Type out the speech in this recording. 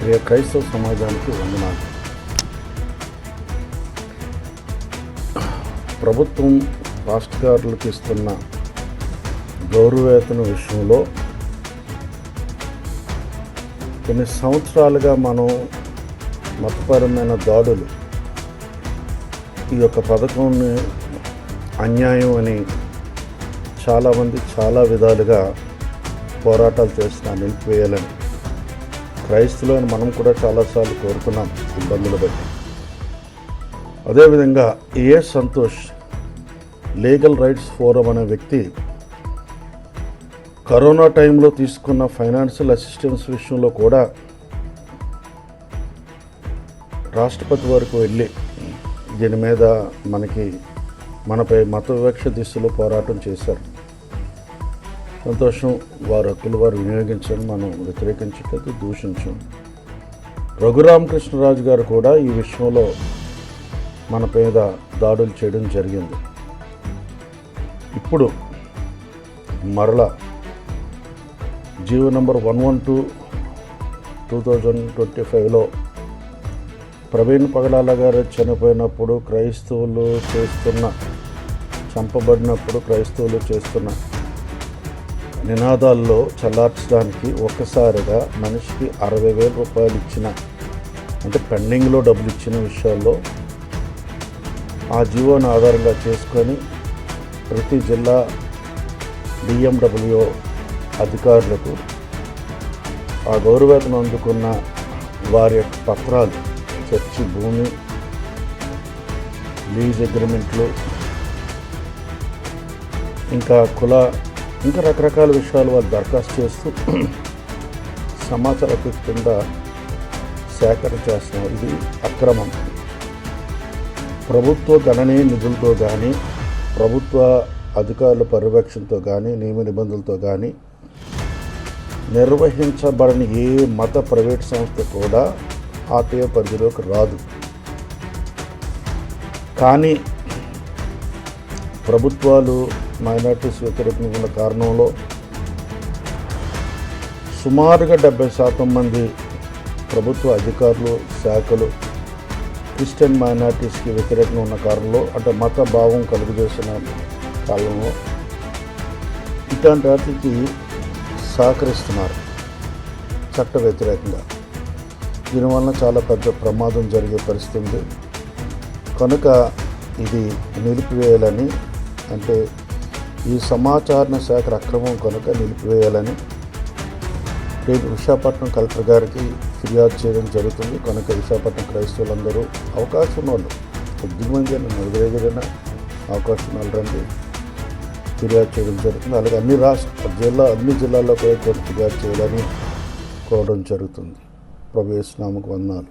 ప్రియ క్రైస్తవ సమాజానికి వందనాలు. ప్రభుత్వం రాష్ట్రకారులకు ఇస్తున్న గౌరవవేతన విషయంలో కొన్ని సంవత్సరాలుగా మనం మతపరమైన దాడులు ఈ యొక్క పథకంని అన్యాయం అని చాలామంది చాలా విధాలుగా పోరాటాలు చేస్తున్నా నిలిపివేయాలని క్రైస్తవులను మనం కూడా చాలాసార్లు కోరుకున్నాం ఇబ్బందులు బట్టి. అదేవిధంగా AS Santosh legal rights forum అనే వ్యక్తి కరోనా టైంలో తీసుకున్న ఫైనాన్షియల్ అసిస్టెన్స్ విషయంలో కూడా రాష్ట్రపతి వరకు వెళ్ళి దీని మీద మనపై మత వివక్ష దిశలో పోరాటం చేశారు. సంతోషం, వారి హక్కులు వారు వినియోగించడం మనం వ్యతిరేకించట్లేదు, దూషించాం. రఘురామకృష్ణరాజు గారు కూడా ఈ విషయంలో మన మీద దాడులు చేయడం జరిగింది. ఇప్పుడు మరలా జీవో నంబర్ 112/2025లో ప్రవీణ్ పగడాల గారు చనిపోయినప్పుడు చంపబడినప్పుడు క్రైస్తవులు చేస్తున్న నినాదాల్లో చల్లార్చడానికి ఒక్కసారిగా మనిషికి 60,000 రూపాయలు ఇచ్చిన, అంటే పెండింగ్లో డబ్బులు ఇచ్చిన విషయాల్లో ఆ జీవోను ఆధారంగా చేసుకొని ప్రతి జిల్లా డిఎండబ్ల్యూఓ అధికారులకు ఆ గౌరవేతనం అందుకున్న వారి యొక్క పత్రాలు, చర్చి భూమి, లీజ్ అగ్రిమెంట్లు, ఇంకా రకరకాల విషయాలు వాళ్ళు దరఖాస్తు చేస్తూ సమాచార హక్కు కింద సేకరణ చేస్తున్నారు. ఇది అక్రమం. ప్రభుత్వ గణనీయ నిధులతో కానీ, ప్రభుత్వ అధికారుల పర్యవేక్షణతో కానీ, నియమ నిబంధనలతో కానీ నిర్వహించబడని ఏ మత ప్రైవేట్ సంస్థ కూడా ఆర్టీఐ పరిధిలోకి రాదు. కానీ ప్రభుత్వాలు మైనారిటీస్ వ్యతిరేకంగా ఉన్న కారణంలో సుమారుగా 70% మంది ప్రభుత్వ అధికారులు, శాఖలు క్రిస్టియన్ మైనారిటీస్కి వ్యతిరేకంగా ఉన్న కారణంలో, అంటే మత భావం కలుగజేసిన కాలంలో ఇట్లాంటి వాటికి సహకరిస్తున్నారు చట్ట వ్యతిరేకంగా. దీనివల్ల చాలా పెద్ద ప్రమాదం జరిగే పరిస్థితి ఉంది. కనుక ఇది నిలిపివేయాలని, అంటే ఈ సమాచార సేకరణ అక్రమం కనుక నిలిపివేయాలని రేపు విశాఖపట్నం కలెక్టర్ గారికి ఫిర్యాదు చేయడం జరుగుతుంది. కనుక విశాఖపట్నం క్రైస్తవులందరూ అవకాశం ఉన్నవాళ్ళు, కొద్దిమంది నలుగురైనా అవకాశం ఉన్నవాళ్ళు రండి, ఫిర్యాదు చేయడం జరుగుతుంది. అలాగే అన్ని జిల్లాల్లో కూడా ఫిర్యాదు చేయాలని కోరడం జరుగుతుంది. ప్రభు యేసు నామమున వందనాలు.